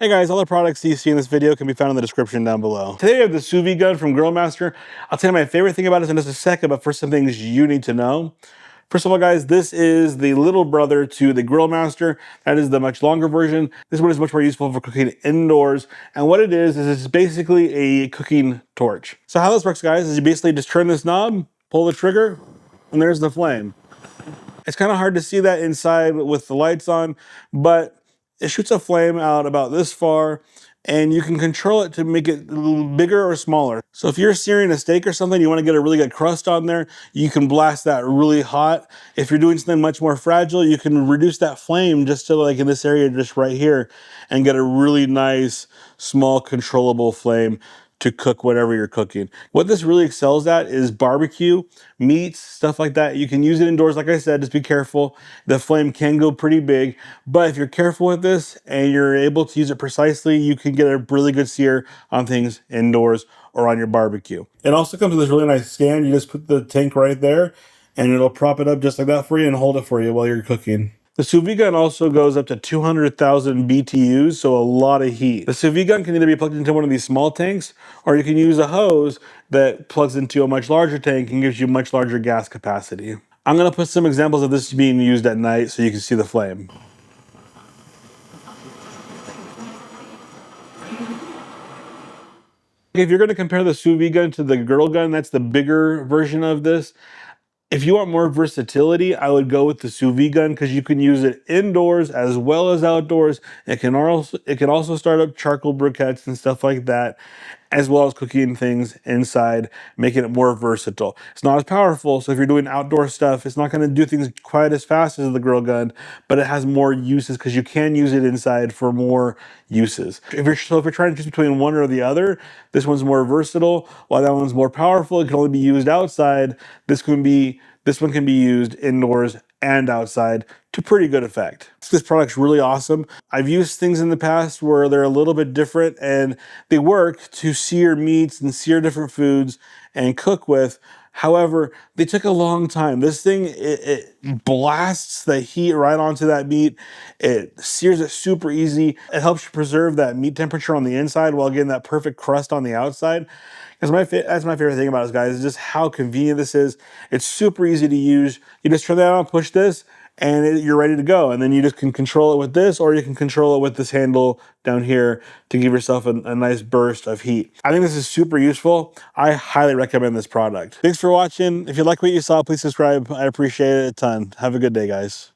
Hey guys, all the products you see in this video can be found in the description down below. Today we have the Sous Vide gun from GrillBlazer. I'll tell you my favorite thing about it in just a second, but first some things you need to know. First of all, guys, this is the little brother to the GrillMaster. That is the much longer version. This one is much more useful for cooking indoors. And what it is it's basically a cooking torch. So how this works, guys, is you basically just turn this knob, pull the trigger, and there's the flame. It's kind of hard to see that inside with the lights on, but it shoots a flame out about this far, and you can control it to make it a little bigger or smaller. So if you're searing a steak or something, you want to get a really good crust on there, you can blast that really hot. If you're doing something much more fragile, you can reduce that flame just to like in this area, just right here, and get a really nice, small, controllable flame to cook whatever you're cooking. What this really excels at is barbecue, meats, stuff like that. You can use it indoors, like I said, just be careful. The flame can go pretty big, but if you're careful with this and you're able to use it precisely, you can get a really good sear on things indoors or on your barbecue. It also comes with this really nice stand. You just put the tank right there and it'll prop it up just like that for you and hold it for you while you're cooking. The Sous Vide gun also goes up to 200,000 BTUs, so a lot of heat. The Sous Vide gun can either be plugged into one of these small tanks, or you can use a hose that plugs into a much larger tank and gives you much larger gas capacity. I'm gonna put some examples of this being used at night so you can see the flame. If you're gonna compare the Sous Vide gun to the grill gun, that's the bigger version of this. If you want more versatility, I would go with the Sous Vide gun because you can use it indoors as well as outdoors. It can also start up charcoal briquettes and stuff like that, as well as cooking things inside, making it more versatile. It's not as powerful, so if you're doing outdoor stuff, it's not going to do things quite as fast as the grill gun, but it has more uses because you can use it inside for more uses. If you're trying to choose between one or the other, this one's more versatile, while that one's more powerful. It can only be used outside. This one can be used indoors and outside to pretty good effect. This product's really awesome. I've used things in the past where they're a little bit different and they work to sear meats and sear different foods and cook with. However, they took a long time. This thing, it blasts the heat right onto that meat. It sears it super easy. It helps you preserve that meat temperature on the inside while getting that perfect crust on the outside. That's my favorite thing about this, guys, is just how convenient this is. It's super easy to use. You just turn that on, push this, and you're ready to go. And then you just can control it with this, or you can control it with this handle down here to give yourself a nice burst of heat. I think this is super useful. I highly recommend this product. Thanks for watching. If you like what you saw, please subscribe. I appreciate it a ton. Have a good day, guys.